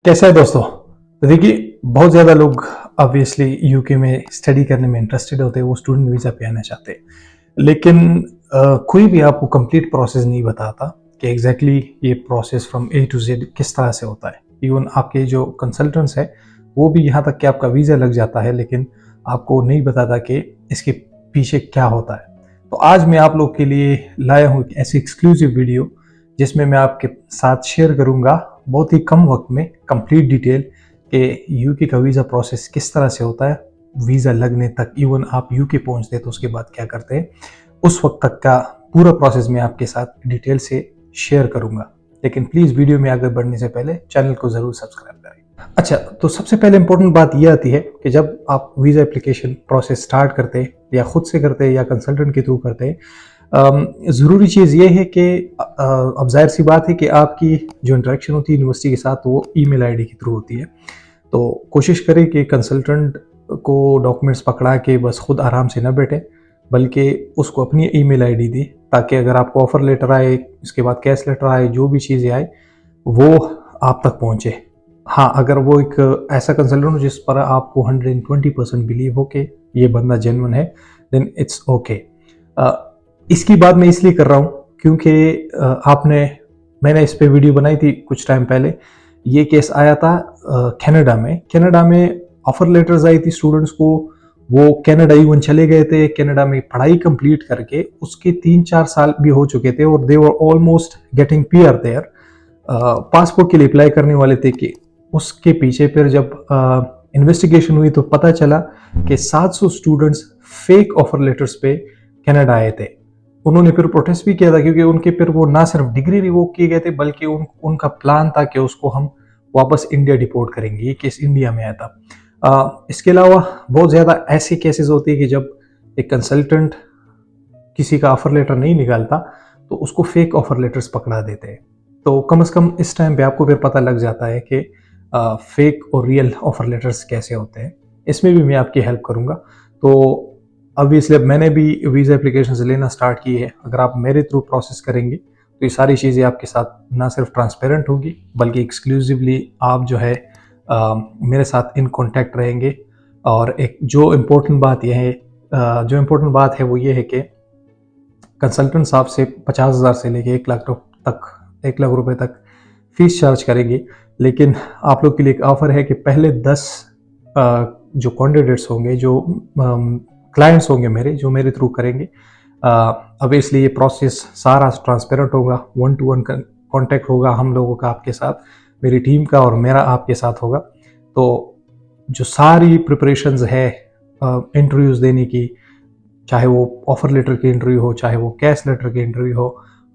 कैसा है दोस्तों। तो देखिए, बहुत ज़्यादा लोग ऑब्वियसली यूके में स्टडी करने में इंटरेस्टेड होते हैं, वो स्टूडेंट वीज़ा पे आना चाहते हैं। लेकिन कोई भी आपको कंप्लीट प्रोसेस नहीं बताता कि एग्जैक्टली ये process from A to Z किस तरह से होता है। इवन आपके जो कंसल्टेंट्स है वो भी यहाँ तक कि आपका वीज़ा लग जाता है, लेकिन आपको नहीं बताता कि इसके पीछे क्या होता है। तो आज मैं आप लोग के लिए लाया हूँ एक ऐसी एक्सक्लूसिव वीडियो जिसमें मैं आपके साथ शेयर करूंगा बहुत ही कम वक्त में कंप्लीट डिटेल कि यूके का वीज़ा प्रोसेस किस तरह से होता है, वीज़ा लगने तक, इवन आप यूके पहुंचते हैं तो उसके बाद क्या करते हैं, उस वक्त तक का पूरा प्रोसेस मैं आपके साथ डिटेल से शेयर करूंगा। लेकिन प्लीज़ वीडियो में आगे बढ़ने से पहले चैनल को ज़रूर सब्सक्राइब करें। अच्छा, तो सबसे पहले इंपॉर्टेंट बात यह आती है कि जब आप वीज़ा एप्लीकेशन प्रोसेस स्टार्ट करते हैं या खुद से करते हैं या कंसल्टेंट के थ्रू करते हैं, ज़रूरी चीज़ ये है कि अब ज़ाहिर सी बात है कि आपकी जो इंटरेक्शन होती है यूनिवर्सिटी के साथ वो ईमेल आईडी के थ्रू होती है। तो कोशिश करें कि कंसल्टेंट को डॉक्यूमेंट्स पकड़ा के बस खुद आराम से न बैठे, बल्कि उसको अपनी ईमेल आईडी दी, ताकि अगर आपको ऑफर लेटर आए, इसके बाद कैश लेटर आए, जो भी चीज़ें आए वो आप तक पहुँचे। हाँ, अगर वो एक ऐसा कंसल्टेंट हो जिस पर आपको 120% बिलीव हो कि ये बंदा जेन्युइन है, देन इट्स ओके। इसकी बात मैं इसलिए कर रहा हूँ क्योंकि मैंने इस पे वीडियो बनाई थी कुछ टाइम पहले। ये केस आया था कनाडा में ऑफर लेटर्स आई थी स्टूडेंट्स को। वो कनाडा इवन चले गए थे, कनाडा में पढ़ाई कंप्लीट करके उसके 3-4 साल भी हो चुके थे और they were almost getting PR there, passport के लिए अप्लाई करने वाले थे। कि उसके पीछे फिर जब इन्वेस्टिगेशन हुई तो पता चला कि 700 स्टूडेंट्स फेक ऑफर लेटर्स पे कनाडा आए थे। उन्होंने फिर प्रोटेस्ट भी किया था क्योंकि उनके फिर वो ना सिर्फ डिग्री रिवोक किए गए थे, बल्कि उनका प्लान था कि उसको हम वापस इंडिया डिपोर्ट करेंगे। ये केस इंडिया में आया था। इसके अलावा बहुत ज़्यादा ऐसे केसेस होते हैं कि जब एक कंसल्टेंट किसी का ऑफर लेटर नहीं निकालता तो उसको फेक ऑफर लेटर्स पकड़ा देते हैं। तो कम से कम इस टाइम पे आपको फिर पता लग जाता है कि फेक और रियल ऑफर लेटर्स कैसे होते हैं। इसमें भी मैं आपकी हेल्प करूंगा। तो ऑब्वियसली अब मैंने भी वीज़ा एप्लीकेशन लेना स्टार्ट की है। अगर आप मेरे थ्रू प्रोसेस करेंगे तो ये सारी चीज़ें आपके साथ ना सिर्फ ट्रांसपेरेंट होगी, बल्कि एक्सक्लूसिवली आप जो है मेरे साथ इन कांटेक्ट रहेंगे। और एक जो इम्पोर्टेंट बात है वो ये है कि कंसल्टेंट साहब से 50,000 से लेके 1 लाख रुपए तक फीस चार्ज करेंगे। लेकिन आप लोग के लिए एक ऑफर है कि पहले 10 जो कैंडिडेट्स होंगे, जो क्लाइंट्स होंगे मेरे, जो मेरे थ्रू करेंगे, अब इसलिए ये प्रोसेस सारा ट्रांसपेरेंट होगा, 1-to-1 कांटेक्ट होगा हम लोगों का आपके साथ, मेरी टीम का और मेरा आपके साथ होगा। तो जो सारी प्रिपरेशंस है इंटरव्यूज़ देने की, चाहे वो ऑफर लेटर की इंटरव्यू हो, चाहे वो कैश लेटर की इंटरव्यू हो,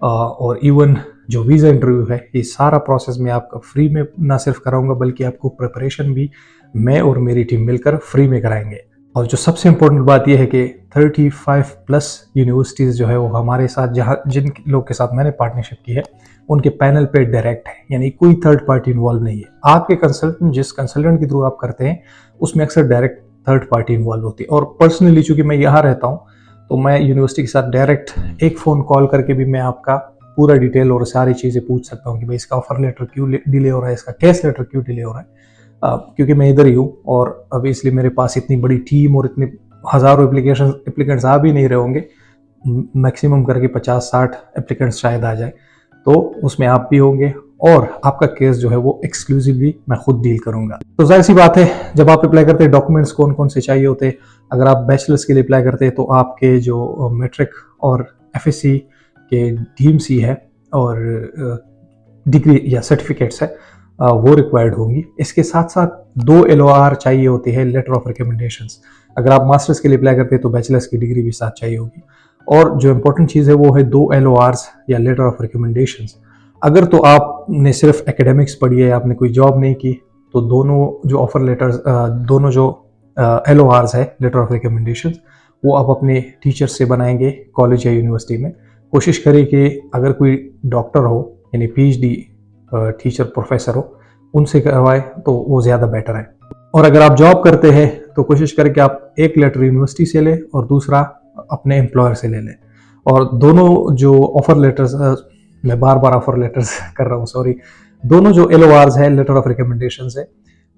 और इवन जो वीज़ा इंटरव्यू है, ये सारा प्रोसेस मैं आपका फ्री में ना सिर्फ कराऊंगा, बल्कि आपको प्रिपरेशन भी मैं और मेरी टीम मिलकर फ्री में कराएंगे। और जो सबसे इम्पोर्टेंट बात यह है कि 35+ यूनिवर्सिटीज़ जो है वो हमारे साथ, जहाँ जिन लोग के साथ मैंने पार्टनरशिप की है, उनके पैनल पे डायरेक्ट है, यानी कोई थर्ड पार्टी इन्वॉल्व नहीं है। आपके कंसल्टेंट, जिस कंसल्टेंट के थ्रू आप करते हैं, उसमें अक्सर डायरेक्ट थर्ड पार्टी इन्वॉल्व होती है। और पर्सनली चूंकि मैं यहाँ रहता हूँ तो मैं यूनिवर्सिटी के साथ डायरेक्ट एक फ़ोन कॉल करके भी मैं आपका पूरा डिटेल और सारी चीज़ें पूछ सकता हूँ कि भाई इसका ऑफर लेटर क्यों डिले हो रहा है, इसका कैश लेटर क्यों डिले हो रहा है। क्योंकि मैं इधर ही हूँ और अभी इसलिए मेरे पास इतनी बड़ी टीम और इतने हज़ारों एप्लीकेंट्स आ भी नहीं रहे होंगे, मैक्सिमम करके 50-60 एप्लीकेंट्स शायद आ जाए, तो उसमें आप भी होंगे और आपका केस जो है वो एक्सक्लूसिवली मैं खुद डील करूंगा। तो जाहिर सी बात है, जब आप अप्लाई करते हैं डॉक्यूमेंट्स कौन कौन से चाहिए होते हैं। अगर आप बैचलर्स के लिए अप्लाई करते हैं तो आपके जो मैट्रिक और एफएससी के डीएमसी है और डिग्री या सर्टिफिकेट्स है, वो रिक्वायर्ड होंगी। इसके साथ साथ 2 LOR चाहिए होती है, लेटर ऑफ रिकमेंडेशंस। अगर आप मास्टर्स के लिए अप्लाई करते हैं तो बैचलर्स की डिग्री भी साथ चाहिए होगी। और जो इम्पोर्टेंट चीज़ है वो है 2 LORs या लेटर ऑफ रिकमेंडेशंस। अगर तो आपने सिर्फ एकेडमिक्स पढ़ी है, आपने कोई जॉब नहीं की, तो दोनों जो ऑफर लेटर्स, दोनों जो LORs है, लेटर ऑफ रिकमेंडेशंस, वो आप अपने टीचर से बनाएंगे कॉलेज या यूनिवर्सिटी में। कोशिश करें कि अगर कोई डॉक्टर हो, यानी PhD टीचर प्रोफेसर हो, उनसे करवाएं तो वो ज़्यादा बेटर है। और अगर आप जॉब करते हैं तो कोशिश करें कि आप एक लेटर यूनिवर्सिटी से लें और दूसरा अपने एम्प्लॉयर से ले लें। और दोनों जो ऑफर लेटर्स, मैं बार बार ऑफर लेटर्स कर रहा हूँ, सॉरी, दोनों जो LORs है, लेटर ऑफ रिकमेंडेशन है,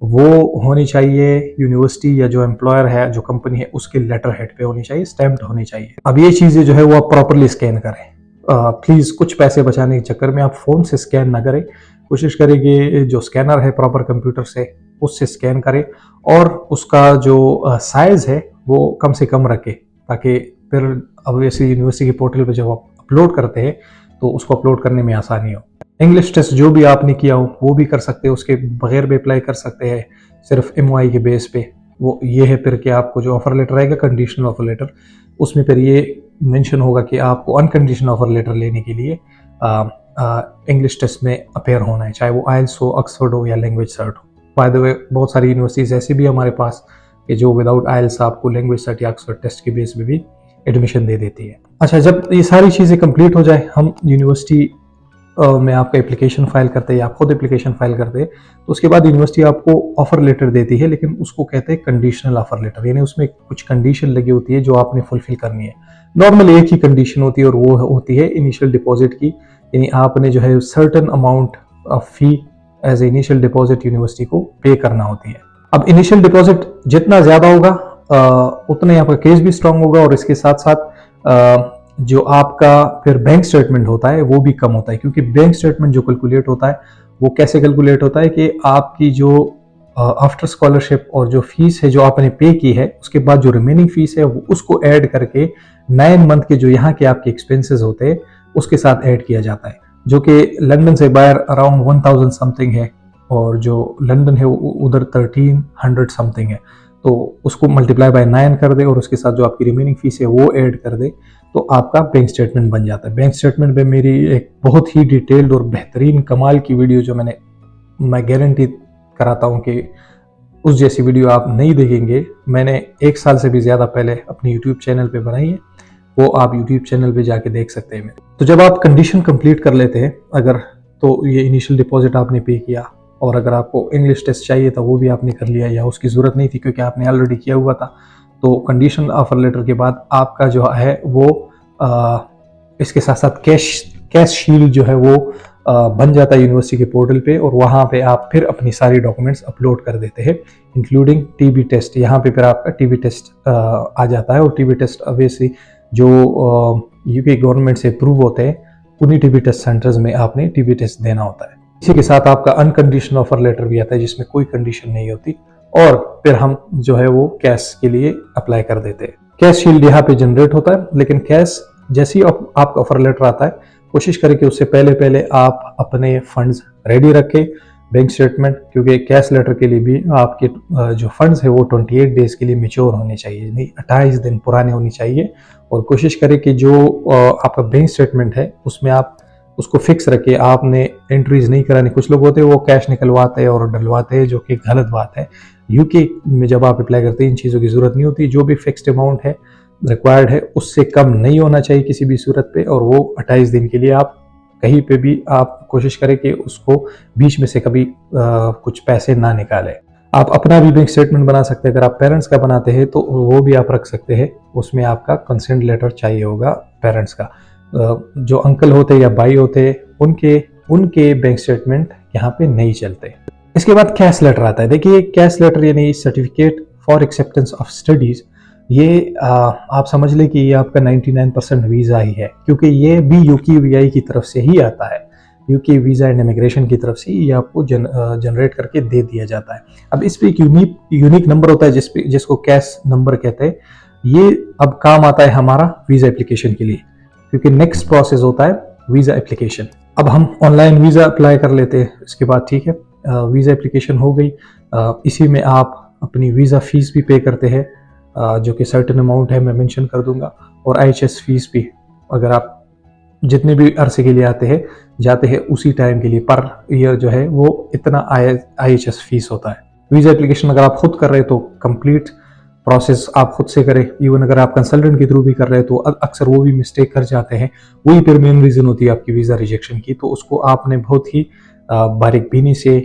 वो होनी चाहिए यूनिवर्सिटी या जो एम्प्लॉयर है, जो कंपनी है, उसके लेटर हेड पे होनी चाहिए, स्टैम्प्ड होनी चाहिए। अब ये चीजें जो है वो आप प्रॉपरली स्कैन करें। प्लीज कुछ पैसे बचाने के चक्कर में आप फोन से स्कैन ना करें, कोशिश करें कि जो स्कैनर है प्रॉपर कंप्यूटर से उससे स्कैन करें, और उसका जो साइज है वो कम से कम रखें, ताकि फिर अब ऐसे यूनिवर्सिटी के पोर्टल पे जब आप अपलोड करते हैं तो उसको अपलोड करने में आसानी हो। इंग्लिश टेस्ट जो भी आपने किया हो वो भी कर सकते हो, उसके बगैर भी अप्लाई कर सकते हैं, सिर्फ MOI के बेस पे। वो ये है फिर कि आपको जो ऑफर लेटर आएगा, कंडीशनल ऑफर लेटर, उसमें फिर ये मेंशन होगा कि आपको अनकंडीशनल ऑफर लेटर लेने के लिए इंग्लिश टेस्ट में अपेयर होना है, चाहे वो IELTS हो, ऑक्सफोर्ड हो या लैंग्वेज सर्ट हो। बाय द वे बहुत सारी यूनिवर्सिटीज ऐसी भी हमारे पास कि जो विदाउट IELTS आपको लैंग्वेज सर्ट या ऑक्सफोर्ड टेस्ट के बेस पे भी एडमिशन दे देती है। अच्छा, जब ये सारी चीज़ें कंप्लीट हो जाए, हम यूनिवर्सिटी में आपका एप्लीकेशन फाइल करते हैं या आप खुद एप्लीकेशन फाइल करते हैं, तो उसके बाद यूनिवर्सिटी आपको ऑफर लेटर देती है, लेकिन उसको कहते हैं कंडीशनल ऑफर लेटर, यानी उसमें कुछ कंडीशन लगी होती है जो आपने फुलफिल करनी है। नॉर्मली एक ही कंडीशन होती है और वो होती है इनिशियल डिपॉजिट की, यानी आपने जो है certain amount of fee as a initial deposit university को पे करना होती है। अब इनिशियल डिपॉजिट जितना ज्यादा होगा उतना ही आपका केस भी स्ट्रांग होगा, और इसके साथ साथ जो आपका फिर बैंक स्टेटमेंट होता है वो भी कम होता है, क्योंकि बैंक स्टेटमेंट जो कैलकुलेट होता है वो कैसे कैलकुलेट होता है कि आपकी जो आफ्टर स्कॉलरशिप और जो फीस है जो आपने पे की है, उसके बाद जो रिमेनिंग फीस है वो उसको ऐड करके 9 मंथ के जो यहाँ के आपके एक्सपेंसेस होते हैं उसके साथ ऐड किया जाता है, जो कि लंदन से बाहर अराउंड 1000 समथिंग है, और जो लंदन है उधर 1300 समथिंग है। तो उसको मल्टीप्लाई बाय 9 कर दे और उसके साथ जो आपकी रिमेनिंग फीस है वो ऐड कर दे, तो आपका बैंक स्टेटमेंट बन जाता है। बैंक स्टेटमेंट पे मेरी एक बहुत ही डिटेल्ड और बेहतरीन कमाल की वीडियो जो मैं गारंटी कराता हूँ कि उस जैसी वीडियो आप नहीं देखेंगे, मैंने 1 साल से भी ज़्यादा पहले अपनी यूट्यूब चैनल पे बनाई है, वो आप यूट्यूब चैनल पे जाके देख सकते हैं मेरे। तो जब आप कंडीशन कंप्लीट कर लेते हैं अगर, तो ये इनिशियल डिपॉजिट आपने पे किया, और अगर आपको इंग्लिश टेस्ट चाहिए था वो भी आपने कर लिया, या उसकी ज़रूरत नहीं थी क्योंकि आपने ऑलरेडी किया हुआ था, तो कंडीशनल ऑफर लेटर के बाद आपका जो है वो इसके साथ साथ कैश शील्ड जो है वो बन जाता है यूनिवर्सिटी के पोर्टल पे, और वहाँ पे आप फिर अपनी सारी डॉक्यूमेंट्स अपलोड कर देते हैं, इंक्लूडिंग TB टेस्ट। यहाँ पे फिर आपका TB टेस्ट आ जाता है, और TB टेस्ट ऑब्वियसली जो UK गवर्नमेंट से अप्रूव होते हैं उन्हीं TB टेस्ट सेंटर्स में आपने TB टेस्ट देना होता है। इसी के साथ आपका अनकंडीशनल ऑफर लेटर भी आता है जिसमें कोई कंडीशन नहीं होती, और फिर हम जो है वो कैश के लिए अप्लाई कर देते हैं। कैश शील्ड यहाँ पे जनरेट होता है, लेकिन कैश जैसे ही आपका ऑफर लेटर आता है कोशिश करें कि उससे पहले आप अपने फंड्स रेडी रखें, बैंक स्टेटमेंट, क्योंकि कैश लेटर के लिए भी आपके जो फंड्स है वो 28 डेज के लिए मेच्योर होने चाहिए, नहीं 28 दिन पुराने होनी चाहिए। और कोशिश करें कि जो आपका बैंक स्टेटमेंट है उसमें आप उसको फिक्स रखिए, आपने एंट्रीज नहीं करानी। कुछ लोग होते हैं वो कैश निकलवाते हैं और डलवाते हैं, जो कि गलत बात है। UK में जब आप अप्लाई करते हैं इन चीज़ों की जरूरत नहीं होती, जो भी फिक्स्ड अमाउंट है रिक्वायर्ड है उससे कम नहीं होना चाहिए किसी भी सूरत पे, और वो 28 दिन के लिए आप कहीं पे भी आप कोशिश करें कि उसको बीच में से कभी कुछ पैसे ना निकालें। आप अपना भी बैंक स्टेटमेंट बना सकते हैं, अगर आप पेरेंट्स का बनाते हैं तो वो भी आप रख सकते हैं, उसमें आपका कंसेंट लेटर चाहिए होगा पेरेंट्स का। जो अंकल होते या भाई होते उनके बैंक स्टेटमेंट यहाँ पे नहीं चलते। इसके बाद कैश लेटर आता है। देखिए कैश लेटर यानी certificate for acceptance of studies, ये आप समझ लें कि ये आपका 99% वीज़ा ही है, क्योंकि ये भी UKVI की तरफ से ही आता है, UK वीज़ा एंड इमिग्रेशन की तरफ से ये आपको जनरेट करके दे दिया जाता है। अब इस पर एक यूनिक नंबर होता है जिसको कैश नंबर कहते हैं। ये अब काम आता है हमारा वीज़ा एप्लीकेशन के लिए, क्योंकि नेक्स्ट प्रोसेस होता है वीज़ा एप्लीकेशन। अब हम ऑनलाइन वीज़ा अप्लाई कर लेते हैं, इसके बाद ठीक है वीज़ा एप्लीकेशन हो गई। इसी में आप अपनी वीज़ा फीस भी पे करते हैं, जो कि सर्टेन अमाउंट है, मैं मेंशन कर दूंगा, और IHS फीस भी, अगर आप जितने भी अरसे के लिए जाते हैं उसी टाइम के लिए पर ईयर जो है वो इतना IHS फीस होता है। वीज़ा एप्लीकेशन अगर आप खुद कर रहे हैं तो कंप्लीट प्रोसेस आप खुद से करें, इवन अगर आप कंसल्टेंट के थ्रू भी कर रहे हैं तो अक्सर वो भी मिस्टेक कर जाते हैं, वही फिर मेन रीज़न होती है आपकी वीज़ा रिजेक्शन की। तो उसको आपने बहुत ही बारीकबीनी से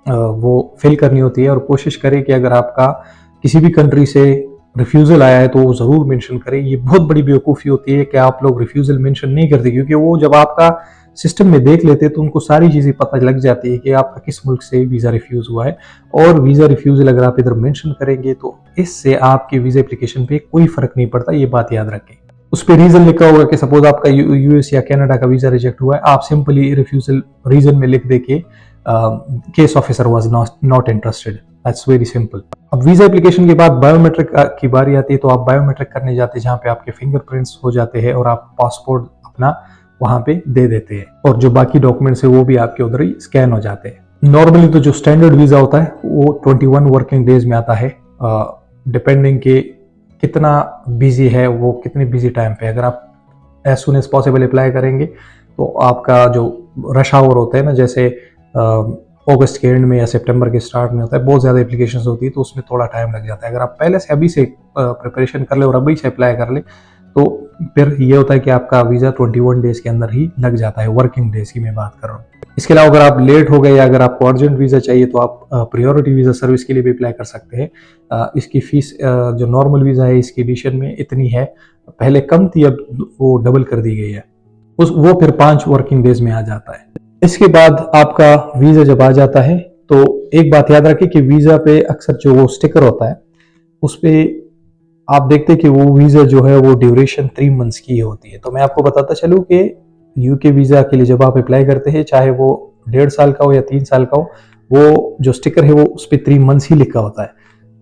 वो फिल करनी होती है, और कोशिश करें कि अगर आपका किसी भी कंट्री से रिफ्यूज़ल आया है तो वो ज़रूर मेंशन करें। ये बहुत बड़ी बेवकूफ़ी होती है कि आप लोग रिफ्यूज़ल मेंशन नहीं करते, क्योंकि वो जब आपका सिस्टम में देख लेते हैं तो उनको सारी चीज़ें पता लग जाती है कि आपका किस मुल्क से वीज़ा रिफ्यूज़ हुआ है। और वीज़ा रिफ्यूज़ल अगर आप इधर मेंशन करेंगे तो इससे आपके वीज़ा एप्लीकेशन पे कोई फ़र्क नहीं पड़ता, ये बात याद रखें। उस पे रीज़न लिखा होगा कि सपोज़ आपका यूएस या कनाडा का वीज़ा रिजेक्ट हुआ है, आप सिंपली रिफ्यूज़ल रीज़न में लिख दे के case officer was not interested, that's very simple. अब वीज़ा एप्लीकेशन के बाद बायोमेट्रिक की बारी आती है, तो आप बायोमेट्रिक करने जाते हैं जहाँ पे आपके फिंगरप्रिंट्स हो जाते हैं और आप पासपोर्ट अपना वहाँ पे दे देते हैं और जो बाकी डॉक्यूमेंट्स है वो भी आपके उधर ही स्कैन हो जाते हैं। नॉर्मली तो जो स्टैंडर्ड वीज़ा होता है वो 21 वर्किंग डेज में आता है, डिपेंडिंग के कितना बिजी है वो, कितने बिजी टाइम पे। अगर आप as soon as possible apply करेंगे तो आपका जो रश आवर होता है ना, जैसे अगस्त के एंड में या सितंबर के स्टार्ट में होता है, बहुत ज़्यादा एप्लीकेशंस होती है तो उसमें थोड़ा टाइम लग जाता है। अगर आप पहले से अभी से प्रिपरेशन कर ले और अभी से अप्लाई कर ले तो फिर ये होता है कि आपका वीज़ा 21 डेज के अंदर ही लग जाता है, वर्किंग डेज की मैं बात कर रहा हूँ। इसके अलावा अगर आप लेट हो गए या अगर आपको अर्जेंट वीज़ा चाहिए तो आप प्रायोरिटी वीज़ा सर्विस के लिए भी अप्लाई कर सकते हैं। इसकी फीस जो नॉर्मल वीज़ा है इसकी एडिशन में इतनी है, पहले कम थी अब वो डबल कर दी गई है, वो फिर 5 वर्किंग डेज में आ जाता है। इसके बाद आपका वीज़ा जब आ जाता है तो एक बात याद रखें कि वीज़ा पे अक्सर जो वो स्टिकर होता है उस पर आप देखते हैं कि वो वीज़ा जो है वो ड्यूरेशन 3 मंथ्स की होती है। तो मैं आपको बताता चलूँ कि यूके वीज़ा के लिए जब आप अप्लाई करते हैं, चाहे वो 1.5 साल का हो या 3 साल का हो, वो जो स्टिकर है वो उस पर 3 मंथ्स ही लिखा होता है।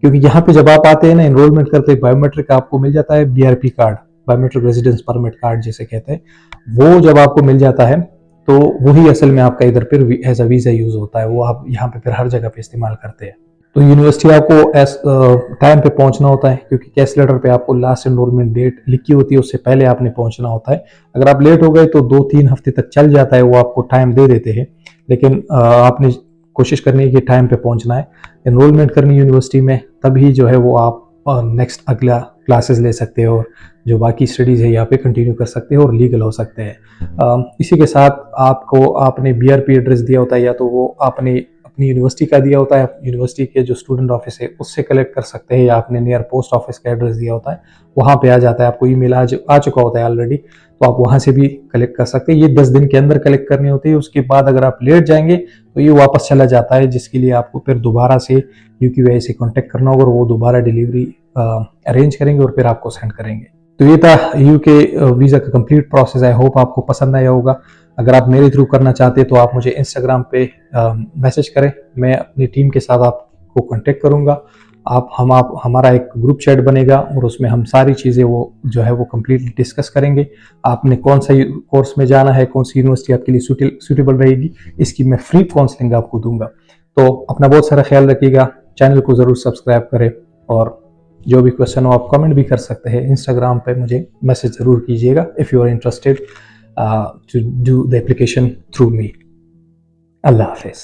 क्योंकि यहाँ पे जब आप आते हैं ना, एनरोलमेंट करते हैं, बायोमेट्रिक आपको मिल जाता है, BRP card, biometric residence permit card जिसे कहते हैं, वो जब आपको मिल जाता है तो वही असल में आपका इधर फिर एज अ वीज़ा यूज़ होता है, वो आप यहाँ पे फिर हर जगह पे इस्तेमाल करते हैं। तो यूनिवर्सिटी आपको टाइम पे पहुंचना होता है, क्योंकि कैश लेटर पे आपको लास्ट एनरोलमेंट डेट लिखी होती है, उससे पहले आपने पहुंचना होता है। अगर आप लेट हो गए तो 2-3 हफ्ते तक चल जाता है, वो आपको टाइम दे देते हैं, लेकिन आपने कोशिश करनी है कि टाइम पे पहुंचना है। एनरोलमेंट करनी यूनिवर्सिटी में, तभी जो है वो आप नेक्स्ट अगला क्लासेस ले सकते हो और जो बाकी स्टडीज़ है यहाँ पे कंटिन्यू कर सकते हो और लीगल हो सकते हैं। इसी के साथ आपको आपने बीआरपी एड्रेस दिया होता है, या तो वो आपने अपनी यूनिवर्सिटी का दिया होता है, यूनिवर्सिटी के जो स्टूडेंट ऑफिस है उससे कलेक्ट कर सकते हैं, या आपने नियर पोस्ट ऑफिस का एड्रेस दिया होता है वहाँ पे आ जाता है, आपको ईमेल आ चुका होता है ऑलरेडी, तो आप वहाँ से भी कलेक्ट कर सकते हैं। ये 10 दिन के अंदर कलेक्ट करनी होती है। उसके बाद अगर आप लेट जाएंगे तो ये वापस चला जाता है, जिसके लिए आपको फिर दोबारा से यूक्यूआई से कॉन्टेक्ट करना होगा और वो दोबारा डिलीवरी अरेंज करेंगे और फिर आपको सेंड करेंगे। तो ये था यूके वीज़ा का कंप्लीट प्रोसेस। आई होप आपको पसंद आया होगा। अगर आप मेरे थ्रू करना चाहते हैं तो आप मुझे इंस्टाग्राम पे मैसेज करें, मैं अपनी टीम के साथ आपको कांटेक्ट करूंगा। आप हमारा एक ग्रुप चैट बनेगा और उसमें हम सारी चीज़ें वो जो है वो कम्प्लीटली डिस्कस करेंगे। आपने कौन सा कोर्स में जाना है, कौन सी यूनिवर्सिटी आपके लिए सूटेबल रहेगी, इसकी मैं फ्री काउंसलिंग आपको दूंगा। तो अपना बहुत सारा ख्याल रखिएगा, चैनल को ज़रूर सब्सक्राइब करें और जो भी क्वेश्चन हो आप कमेंट भी कर सकते हैं। इंस्टाग्राम पे मुझे मैसेज ज़रूर कीजिएगा if you are interested to do the application through me. Allah हाफिज़।